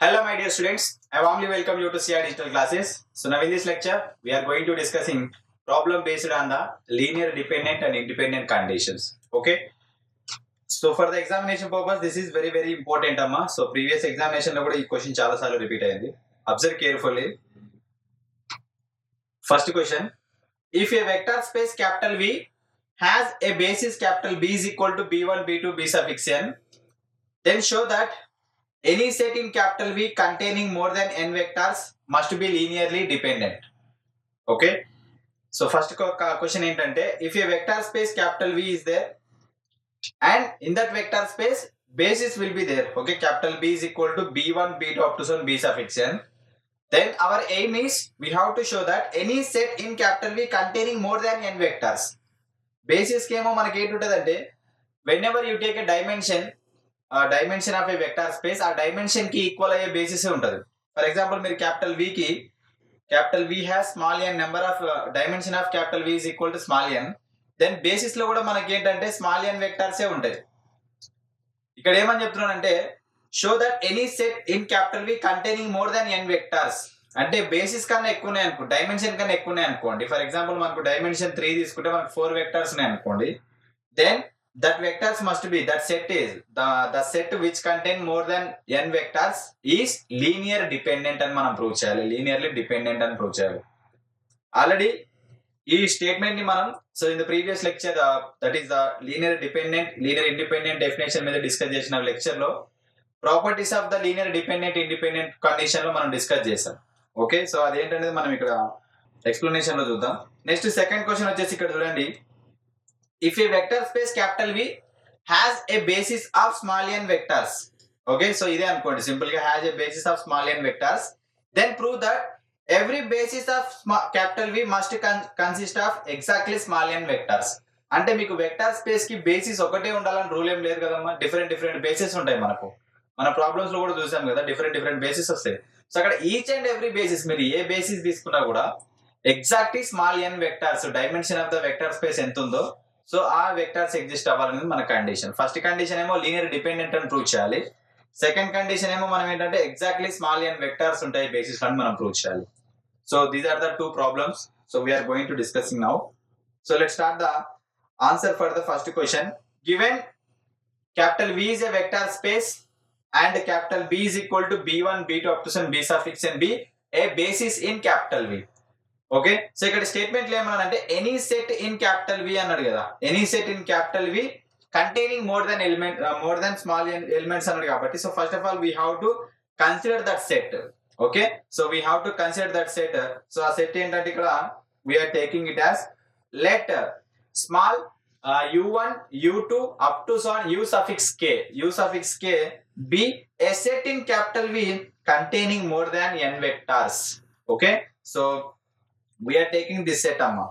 Hello my dear students, I warmly welcome you to CR Digital Classes. So now in this lecture, we are going to discussing problem based on the linear dependent and independent conditions. Okay. So for the examination purpose, this is very important amma. So previous examination lo kuda ee question chala saalu repeat ayindi. Observe carefully. First question, if a vector space capital V has a basis capital B is equal to B1, B2, B suffix n, then show that any set in capital V containing more than n vectors must be linearly dependent. Okay. So first question ఏంటంటే if a vector space capital V is there and in that vector space basis will be there. Okay, capital B is equal to B1, B2 up to some B suffix n. Then our aim is we have to show that any set in capital V containing more than n vectors. Basis కేమో మనకి ఏంటుంటదంటే whenever you take a dimension of a vector space ఆ dimension కి equal అయ్యే basis ఉంటుంది. For example మీరు capital V has small N number of dimension of capital V is equal to small N, then basis లో కూడా మనకి ఏంటంటే small ఎన్ వెక్టార్సే ఉంటాయి. ఇక్కడ ఏమని చెప్తున్నానంటే show that any set in capital V containing more than N vectors, అంటే basis కన్నా ఎక్కువ ఉన్నాయి అనుకో, డైమెన్షన్ కన్నా ఎక్కువ ఉన్నాయి అనుకోండి. ఫర్ ఎగ్జాంపుల్ మనకు డైమెన్షన్ 3 తీసుకుంటే మనకు 4 వెక్టార్స్ ఉన్నాయి అనుకోండి, then that vectors must be, that set is the set which contain more than n vectors is linear dependent అని మనం ప్రూవ్ చేయాలి. లీనియర్లీ డిపెండెంట్ అని ప్రూవ్ చేయాలి. ఆల్రెడీ ఈ స్టేట్మెంట్ ని మనం in the previous lecture that is the linear dependent linear independent definition మీద discuss చేసిన లెక్చర్ లో properties of the linear dependent independent condition లో మనం డిస్కస్ చేసాం. ఓకే, సో అదేంటనేది మనం ఇక్కడ ఎక్స్ప్లెనేషన్ లో చూద్దాం. నెక్స్ట్ సెకండ్ క్వశ్చన్ వచ్చేసి ఇక్కడ చూడండి, if a vector space capital V has a basis of small n vectors, okay, so ఇదే అనుకోండి సింపుల్ గా has a basis of small n vectors, then prove that every basis of capital V must consist of exactly small n vectors. అంటే మీకు vector space కి basis ఒకటే ఉండాలని rule ఏం లేదు కదమ్మా, డిఫరెంట్ బేసిస్ ఉంటాయి. మన ప్రాబ్లమ్స్ లో కూడా చూసాం కదా, డిఫరెంట్ బేసిస్ వస్తాయి. సో అక్కడ ఈచ్ అండ్ ఎవ్రీ బేసిస్ మీరు ఏ బేసిస్ తీసుకున్నా కూడా exactly small n vectors, dimension of the vector space ఎంత ఉందో సో ఆ వెక్టర్స్ ఎగ్జిస్ట్ అవ్వాలనేది మన కండిషన్. ఫస్ట్ కండిషన్ ఏమో లీనియర్ డిపెండెంట్ అని ప్రూవ్ చేయాలి. సెకండ్ కండిషన్ ఏమో మనం ఏంటంటే ఎగ్జాక్ట్లీ స్మాల్ ఎన్ వెక్టర్స్ ఉంటాయి బేసిస్ అని మనం ప్రూవ్ చేయాలి. So these are the two problems. So we're going to discussing now. So let's start the answer for the first question. Given capital V is a vector space and capital B is equal to B1, B2 up to some B suffix and B a basis in capital V. Okay, so ఇక్కడ statement ఏమన్నానంటే any set in capital V అన్నాడు కదా, any set in capital V containing more than small elements అన్నాడు కాబట్టి, so first of all we have to consider that set. Okay, so we have to consider that set. So ఆ set ఏంటంటే ఇక్కడ we are taking it as let small u1 u2 up to u suffix k be a set in capital V containing more than n vectors. Okay, so we're taking this set అమ్మా.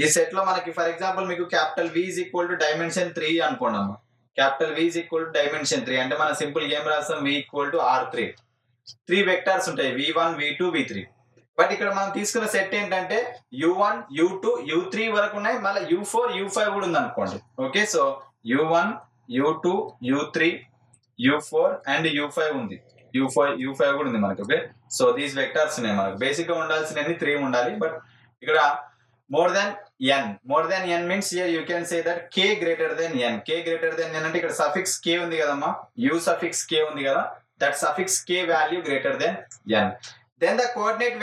ఈ set లో మనకి for example మీకు capital V is equal to dimension 3 అనుకోండి అమ్మా. Capital V is equal to dimension 3 అంటే మనం simple ఏం రాస్తాం, V equal to R3. 3 vectors ఉంటాయి V1, V2, V3. బట్ ఇక్కడ మనం తీసుకున్న సెట్ ఏంటంటే U1, U2, U3 వరకు ఉన్నాయి, మళ్ళీ U4, U5 కూడా ఉంది అనుకోండి. Okay, so U1, U2, U3, U4 and U5 ఉంది. U5 కూడా ఉంది మనకి. ఓకే, సో దీస్ వెక్టర్స్ ఉన్నాయి మనకి. బేసిక్ గా ఉండాల్సినవి 3 ఉండాలి, బట్ ఇక్కడ more than n means here you can say that k greater then n అంటే ఇక్కడ సఫిక్స్ k ఉంది కదమ్మా, u సఫిక్స్ k ఉంది కదా, that suffix k value greater then n. Then the coordinate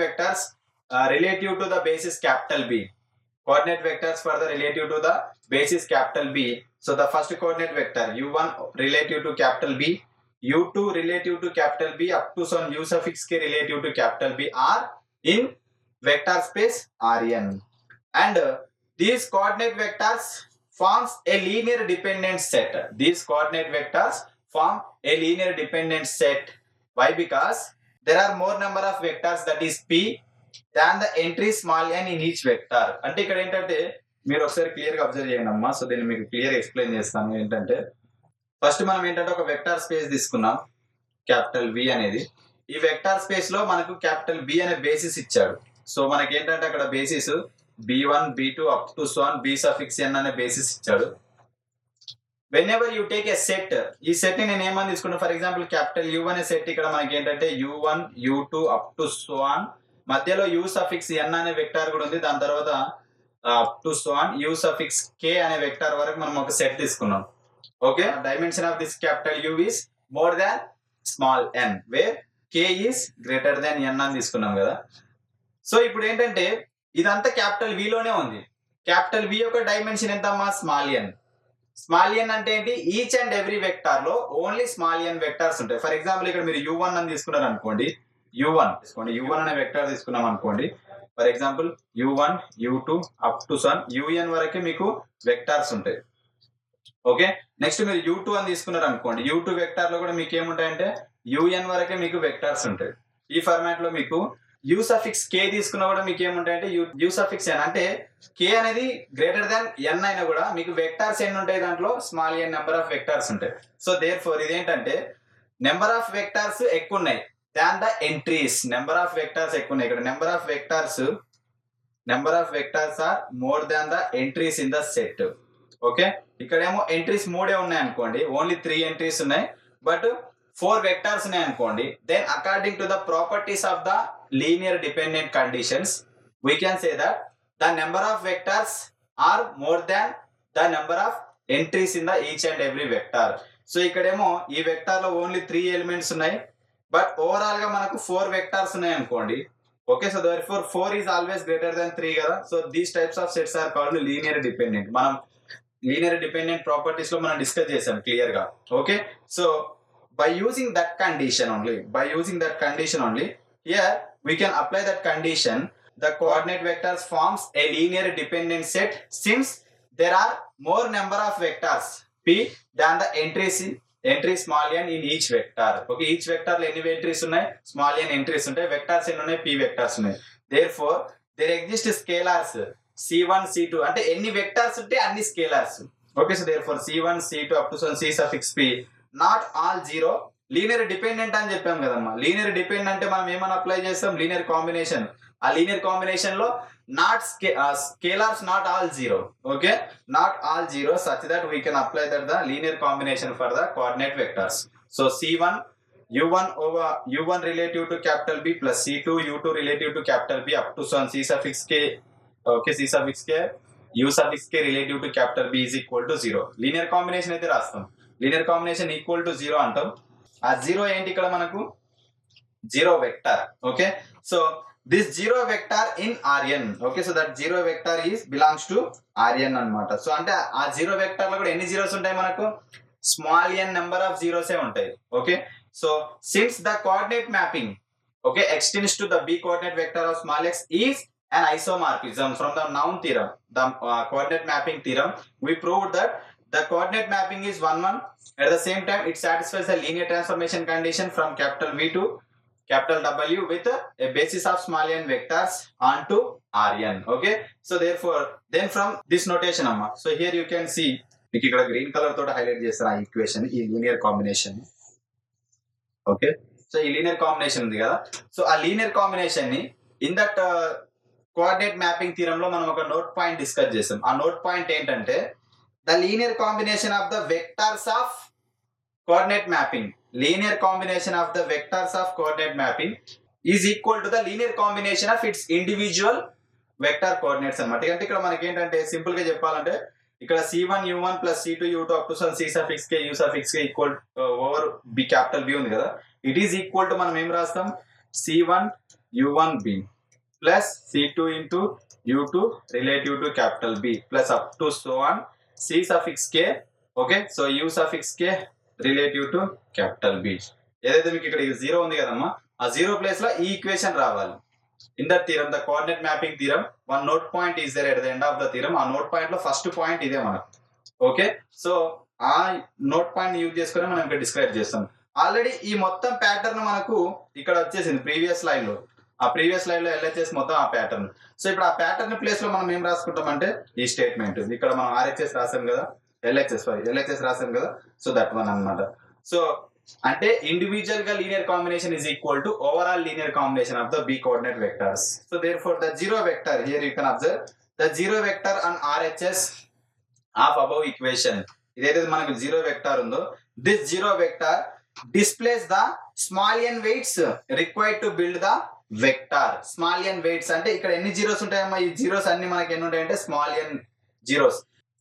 vectors relative to the basis capital B. Coordinate vectors for the relative to the basis capital B. So the first coordinate vector u1 relative to capital B, u2 relative to capital B up to some u suffix k relative to capital B are in vector space Rn. And these coordinate vectors forms a linear dependent set. These coordinate vectors form a linear dependent set. Why? Because there are more number of vectors, that is P, than the entry small n in each vector. అంటే ఇక్కడ ఏంటంటే మీరు ఒకసారి clear గా observe చేయండి అమ్మా. So దీన్ని మీకు క్లియర్ ఎక్స్ప్లెయిన్ చేస్తాను. ఏంటంటే ఫస్ట్ మనం ఏంటంటే ఒక వెక్టర్ స్పేస్ తీసుకున్నాం క్యాపిటల్ V అనేది. ఈ వెక్టర్ స్పేస్ లో మనకు క్యాపిటల్ B అనే బేసిస్ ఇచ్చాడు. సో మనకి ఏంటంటే అక్కడ basis B1, B2 up to B suffix n అనే బేసిస్ ఇచ్చాడు. whenever you take a set, ఈ సెట్ ని నేను ఏమని తీసుకున్నా, ఫర్ ఎగ్జాంపుల్ క్యాపిటల్ యూ అనే సెట్ ఇక్కడ మనకి ఏంటంటే u1 u2 up to so on, మధ్యలో u సఫిక్స్ n అనే వెక్టార్ కూడా ఉంది, దాని తర్వాత up to so on u suffix k అనే వెక్టార్ వరకు మనం ఒక సెట్ తీసుకున్నాం. Okay, dimension of this capital u is more than small n where k is greater than n అని తీసుకున్నాం కదా. సో ఇప్పుడు ఏంటంటే ఇదంతా క్యాపిటల్ v లోనే ఉంది. క్యాపిటల్ v యొక్క డైమెన్షన్ ఎంత అమ్మా, స్మాల్ n. స్మాల్ n అంటే ఏంటి, ఈచ్ అండ్ ఎవ్రీ వెక్టార్ లో ఓన్లీ స్మాల్ n వెక్టార్స్ ఉంటాయి. ఫర్ ఎగ్జాంపుల్ ఇక్కడ మీరు u1 అని తీసుకున్నారు అనుకోండి, u1 తీసుకోండి, u1 అనే వెక్టార్ తీసుకున్నాం అనుకోండి. For example u1 u2 up to సన్ un వరకే మీకు వెక్టార్స్ ఉంటాయి. ఓకే, నెక్స్ట్ మీరు u2 అని తీసుకున్నారు అనుకోండి, u2 వెక్టార్ లో కూడా మీకు ఏముంటాయంటే un వరకే మీకు వెక్టార్స్ ఉంటాయి. ఈ ఫార్మాట్ లో మీకు u సఫిక్స్ k తీసుకున్నా కూడా మీకు ఏముంటాయంటే u సఫిక్స్ n, అంటే k అనేది గ్రేటర్ దాన్ n అయినా కూడా మీకు వెక్టార్స్ ఎన్ని ఉంటాయి, దాంట్లో small n number of vectors ఉంటాయి. సో దేర్ ఫోర్ ఇదేంటంటే నెంబర్ ఆఫ్ వెక్టార్స్ ఎక్కువ ఉన్నాయి than the entries. Number of vectors ఎక్కువ ఉన్నాయి ఇక్కడ. Number of vectors are more than the entries in the set. Okay, ఇక్కడేమో ఎంట్రీస్ 3 ఉన్నాయి అనుకోండి, ఓన్లీ 3 ఎంట్రీస్ ఉన్నాయి, బట్ 4 వెక్టార్స్ ఉన్నాయి అనుకోండి. Then according to the properties of the linear dependent conditions we can say that the number of vectors are more than the number of entries in the each and every vector. So ఇక్కడేమో ఈ vector లో only 3 elements ఉన్నాయి, but overall గా మనకు 4 vectors ఉన్నాయి అనుకోండి. Okay, so therefore 4 is always greater than 3 కదా. So these types of sets are called linear dependent. మనం లీనియర్ డిపెండెంట్ ప్రాపర్టీస్ లో మనం డిస్కస్ చేసాం క్లియర్ గా. Okay, so by using that condition only here we can apply that condition. The coordinate vectors forms a linear dependent set since there are more number of vectors p than the entry small n in each vector. Okay, each vector lo any entries unnai, small n entries untai, vectors enni unnai, p vectors unnai. Therefore there exist scalars c1 c2, అంటే ఎన్ని vectors ఉంటే అన్ని scalars. Okay, so therefore c1 c2 up to c suffix p not all 0. Linear dependent అని చెప్పాం కదమ్మా. Linear dependent అంటే మనం ఏమైనా అప్లై చేస్తాం, లీనియర్ కాంబినేషన్. ఆ లీనియర్ కాంబినేషన్ లో not scalars not all 0. Okay, not all 0 such that we can apply that the linear combination for the coordinate vectors. So c1 u1 over u1 relative to capital B plus c2 u2 relative to capital B up to c suffix k. Okay, c suffix k u suffix k relative to capital B is equal to 0. Linear combination అయితే రాస్తాం. Linear combination equal to 0 అంటాం. ఆ 0 ఏంటి ఇక్కడ మనకు, 0 vector. Okay, so this 0 vector in Rn. Okay, so that 0 vector is belongs to Rn అన్నమాట. So అంటే ఆ 0 వెక్టర్ లో కూడా ఎన్ని జీరోస్ ఉంటాయి మనకు, small n number of zeros ఏ ఉంటాయి. Okay, so since the coordinate mapping okay extends to the b coordinate vector of small x is an isomorphism from the noun theorem, the coordinate mapping theorem, we proved that the coordinate mapping is 1 1. At the same time it satisfies the linear transformation condition from capital V to capital W with a basis of small n vectors onto Rn. Okay, so therefore then from this notation amma, so here you can see మీకు ఇక్కడ green colour తోటి highlight చేస్తారు ఆ equation, ఈ linear combination. Okay, so ఈ linear combination ఉంది కదా, so ఆ లీనియర్ కాంబినేషన్ ని in that coordinate mapping theorem లో మనం ఒక నోట్ పాయింట్ డిస్కస్ చేసాం. ఆ నోట్ పాయింట్ ఏంటంటే the linear combination of the vectors of coordinate mapping, linear combination of the vectors of coordinate mapping is equal to the linear combination of its individual vector coordinates అన్నమాట. అంటే ఇక్కడ మనకి ఏంటంటే simple గా చెప్పాలంటే ఇక్కడ c1 u1 plus c2 u2 up to c suffix k u suffix k equal over b capital B ఉంది కదా, it is equal to మనం ఏం రాస్తాం, c1 u1 b plus c2 into u2 relative to capital B plus up to so on c suffix k. Okay, so u suffix k relative to capital B. ఏదైతే మీకు ఇక్కడ 0 ఉంది కదమ్మా, ఆ 0 place లో ఈ ఈక్వేషన్ రావాలి. In that theorem, the coordinate mapping theorem, one note point is there at the end of the theorem. ఆ నోట్ పాయింట్ లో ఫస్ట్ పాయింట్ ఇదే మనకు. ఓకే, సో ఆ నోట్ పాయింట్ యూజ్ చేసుకుని మనం ఇక్కడ డిస్క్రైబ్ చేస్తాం. ఆల్రెడీ ఈ మొత్తం ప్యాటర్న్ మనకు ఇక్కడ వచ్చేసింది ప్రీవియస్ స్లైడ్ లో. ఆ ప్రీవియస్ స్లైడ్ లో LHS మొత్తం ఆ ప్యాటర్న్. సో ఇప్పుడు ఆ ప్యాటర్న్ ప్లేస్ లో మనం ఏం రాసుకుంటాం అంటే ఈ స్టేట్మెంట్. ఇక్కడ మనం RHS రాసాం కదా, LHS రాసాం కదా, సో దట్ వన్ అన్నమాట. సో అంటే ఇండివిజువల్ గా linear combination is equal to overall linear combination of the b coordinate vectors. So therefore the 0 vector, here you can observe the 0 vector on RHS of above equation ఇదైతే మనకు zero vector ఉందో, this zero vector displace the small n weights required to build the vector. Small n weights అంటే ఇక్కడ ఎన్ని zeros ఉంటాయమ్మా? ఈ zeros అన్ని మనకి ఎన్ని ఉంటాయంటే small n zeros.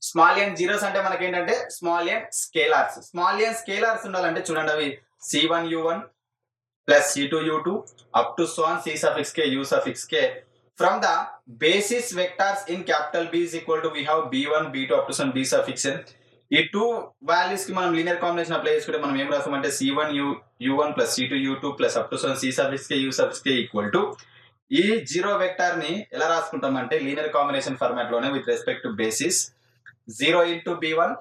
Small n zeros అంటే మనకి ఏంటంటే small n scalars. Small n scalars ఉండాలంటే చూడండి, అవి c1u1 plus c2u2 up to so on c suffix k u suffix k. From the basis vectors in capital B is equal to we have b1 b2 up to some b suffix n. ఈ two values కి మనం linear combination apply చేసుకుంటే మనం ఏం రాస్తామంటే c1u1 plus c2u2 plus up to some c suffix k u suffix k equal to ఈ zero vector ని ఎలా రాసుకుంటామంటే linear combination format లోనే with respect to basis 0 into b1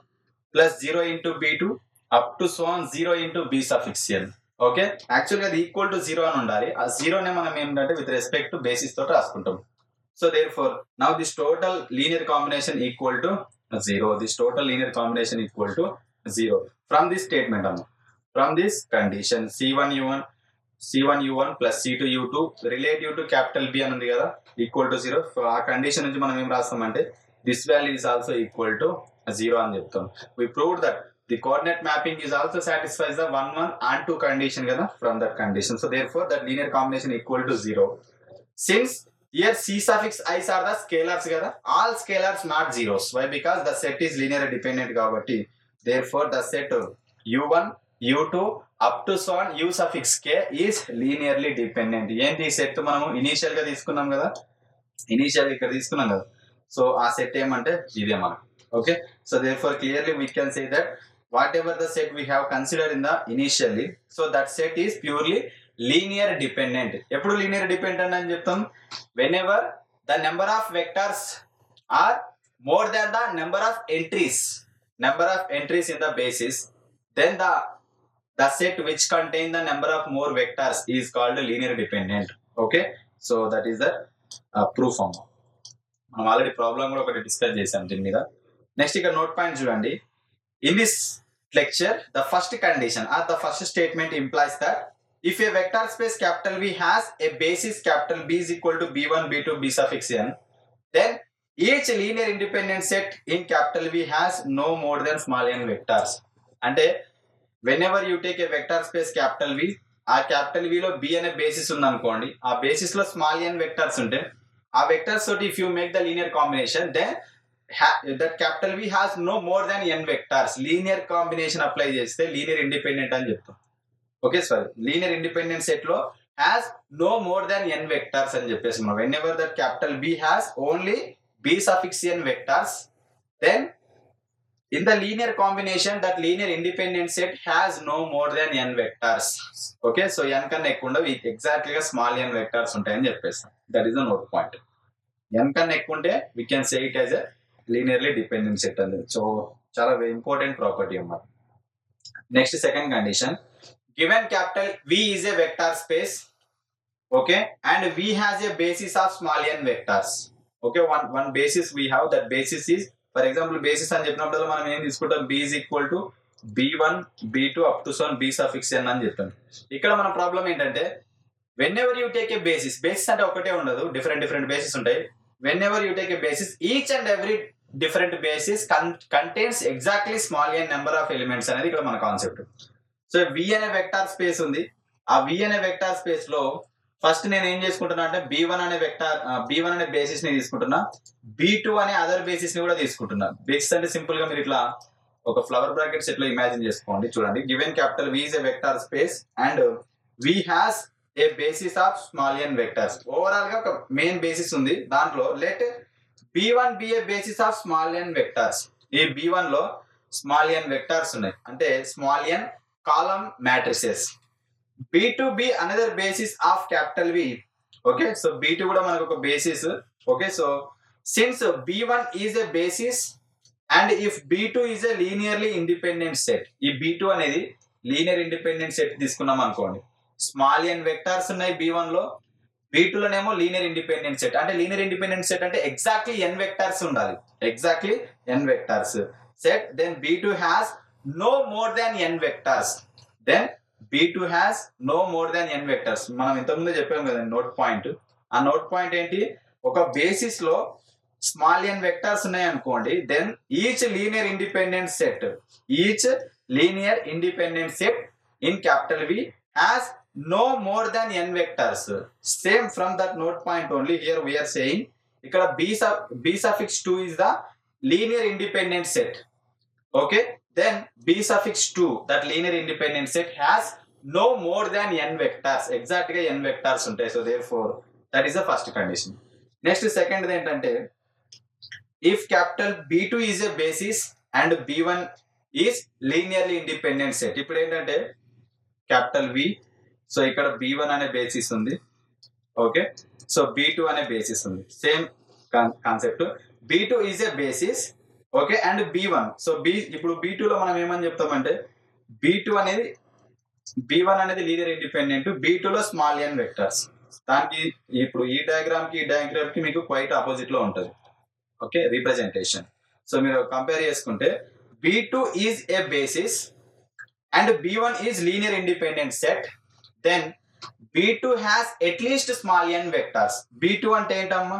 plus 0 into b2 up to so on 0 into b suffix n. Okay, యాక్చువల్గా అది equal to 0 అని ఉండాలి. ఆ జీరోనే మనం ఏంటంటే విత్ రెస్పెక్ట్ టు బేసిస్ తోటి రాసుకుంటాం. So therefore now this total linear combination equal to 0. This total linear combination equal to 0 from this statement అమ్మ. From this condition c1u1 plus c2u2 relative to capital B అని ఉంది కదా, equal to 0. So ఆ condition నుంచి మనం ఏం రాస్తామంటే this value is also equal to 0 అని చెప్తాం. We proved that the coordinate mapping is also satisfies the 1 1 and 2 condition kada from that condition. So therefore that linear combination equal to 0. Since here c suffix i's are the scalars kada, all scalars not zeros. Why? Because the set is linearly dependent kabatti. Therefore the set u1 u2 up to so on u suffix k is linearly dependent. ఏంటి set మనము initial గా తీసుకున్నాం కదా, initial ఇక్కడ తీసుకున్నాం కదా. So ఆ set ఏమంటే ఇదే మనకు. Okay, so therefore clearly we can say that whatever the set we have considered in the initially, so that set is purely linear dependent. ఎప్పుడు linear dependent అని చెప్తాం? whenever the number of vectors are more than the number of entries in the basis, then the set which contain the number of more vectors is called linear dependent. Okay, so that is the proof form. మనం already problem కూడా ఒకటి discuss చేసాం దీని మీద. Next ఇక్కడ note point చూడండి. In this lecture the first condition or the first statement implies that if a vector space capital V has a basis capital B is equal to b1 b2 b suffix n, then each linear independent set in capital V has no more than small n vectors. అంటే whenever you take a vector space capital V, ఆ capital V లో B అనే basis ఉంది అనుకోండి, ఆ basis లో small n vectors ఉంటే ఆ వెక్టర్స్ తోటి if you make the linear combination, then that capital V has no more than n vectors. Linear combination apply చేస్తే లీనియర్ ఇండిపెండెంట్ అని చెప్తాం. Okay, sorry, linear independent set లో has no more than n vectors అని చెప్పేసి మనం whenever that capital B has only b suffix n vectors, then in the linear combination that linear independent set has no more than n vectors. Okay, so n కన్నా ఎక్కువ ఉండవు, exactly గా small n vectors ఉంటాయని చెప్పేస్తాం. That is the note point. n కన్నా ఎక్కువ ఉంటే we can say it as a linearly dependent set అని. సో చాలా ఇంపార్టెంట్ ప్రాపర్టీ అన్నమాట. Next second condition, given capital V is a vector space, okay, and V has a basis of small n vectors. Okay, one basis we have, that basis is, for example basis అని చెప్పినప్పుడు మనం ఏం తీసుకుంటాం, B is equal to b1 b2 up to so b suffix n అని చెప్తాం. ఇక్కడ మన problem ఏంటంటే whenever you take a basis అంటే ఒకటే ఉండదు, డిఫరెంట్ బేసిస్ ఉంటాయి. whenever you take a basis, each and every different basis contains exactly small n number of elements అనేది ఇక్కడ మన కాన్సెప్ట్. సో V అనే వెక్టార్ స్పేస్ ఉంది. ఆ V అనే వెక్టార్ స్పేస్ లో ఫస్ట్ నేను ఏం చేసుకుంటున్నా అంటే b1 అనే బేసిస్ ని తీసుకుంటున్నా, b2 అనే అదర్ బేసిస్ ని కూడా తీసుకుంటున్నా. బేసిస్ అంటే సింపుల్ గా మీరు ఇట్లా ఒక ఫ్లవర్ బ్రాకెట్స్ ఎట్లా ఇమాజిన్ చేసుకోండి. చూడండి, given capital V is a vector space and V has a basis of small n vectors. Overall గా ఒక మెయిన్ బేసిస్ ఉంది, దాంట్లో let b1 be a basis of small n vectors. ఈ b1 లో small n vectors ఉన్నాయి, అంటే small n column matrices. b2 be another basis of capital V. Okay, so b2 కూడా మనకు ఒక basis. Okay, so since b1 is a basis and if b2 is a linearly independent set, ఈ b2 అనేది linear independent set తీసుకున్నాం అనుకోండి, small n vectors ఉన్నాయి b1 లో, b2 లోనేమో లీనియర్ ఇండిపెండెంట్ సెట్. అంటే లీనియర్ ఇండిపెండెంట్ సెట్ అంటే exactly n vectors ఉండాలి, exactly n vectors set. Then b2 has no more than n vectors. Then b2 has no more than n vectors. మనం ఇంతకుముందు చెప్పాం కదా note point. ఆ note point ఏంటి, ఒక బేసిస్ లో స్మాల్ n వెక్టార్స్ ఉన్నాయి అనుకోండి, then each linear independent set in capital V has no more than n vectors. Same from that node point only, here we are saying ఇక్కడ b suffix 2 is the linear independent set. Okay, then b suffix 2, that linear independent set has no more than n vectors. Exact గా n vectors ఉంటాయి. So therefore that is the first condition. Next second ఏంటంటే, if capital b2 is a basis and b1 is linearly independent set. ఇప్పుడు ఏంటంటే capital v, so ఇక్కడ b1 అనే basis ఉంది. Okay, so b2 అనే basis ఉంది. Same concept, b2 is a basis. Okay, and b1, so ఇప్పుడు b2 లో మనం ఏమని చెప్తామంటే, b1 అనేది లీనియర్ ఇండిపెండెంట్, b2 లో స్మాల్ n వెక్టర్స్. దానికి ఇప్పుడు ఈ డయాగ్రామ్ కి మీకు క్వైట్ ఆపోజిట్ లో ఉంటుంది. Okay, representation. సో మీరు కంపేర్ చేసుకుంటే b2 is a basis and b1 is linear independent set, then b2 has at least small n vectors. b2 అంటే ఏంటమ్మా,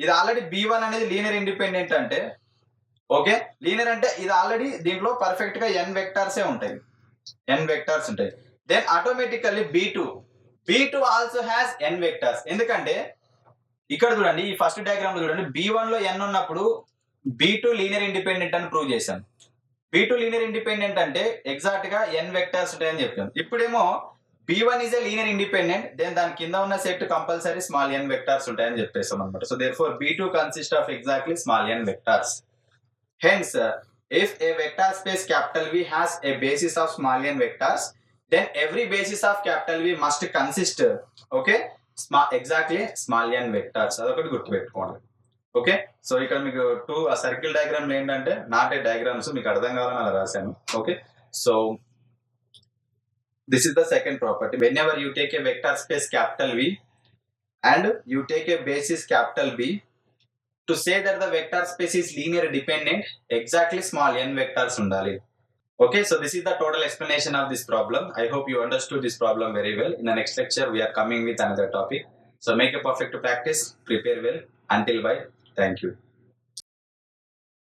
ఇది ఆల్రెడీ b1 అనేది లీనియర్ ఇండిపెండెంట్ అంటే, ఓకే, లీనియర్ అంటే ఇది ఆల్రెడీ దీంట్లో పర్ఫెక్ట్ గా n వెక్టర్స్ ఉంటాయి. Then automatically b2 also has n vectors. ఎందుకంటే ఇక్కడ చూడండి, ఈ ఫస్ట్ డయాగ్రామ్ లో చూడండి, b1 లో n ఉన్నప్పుడు b2 లీనియర్ ఇండిపెండెంట్ అని ప్రూవ్ చేశాం. b2 లీనియర్ ఇండిపెండెంట్ అంటే ఎగ్జాక్ట్ గా n వెక్టర్స్ ఉంటాయని చెప్పాం. ఇప్పుడేమో b1 is a linear independent, then దాని కింద ఉన్న set compulsory small n vectors ఉంటాయని చెప్పేస్తాం అనమాట. So therefore b2 consist of exactly small n vectors. Hence if a vector space capital V has a basis of small n vectors, then every basis of capital V must consist, okay, exactly small n vectors. అదొకటి గుర్తుపెట్టుకోండి. Okay, so ఇక్కడ మీకు circle diagram ఏంటంటే not a diagrams, మీకు అర్థం కావాలని అలా రాశాను. Okay, so this is the second property. When ever you take a vector space capital V and you take a basis capital B, to say that the vector space is linear dependent, exactly small n vectors ఉండాలి. Okay, so this is the total explanation of this problem. I hope you understood this problem very well. In the next lecture, we are coming with another topic. So make a perfect practice, prepare well. Until bye. Thank you.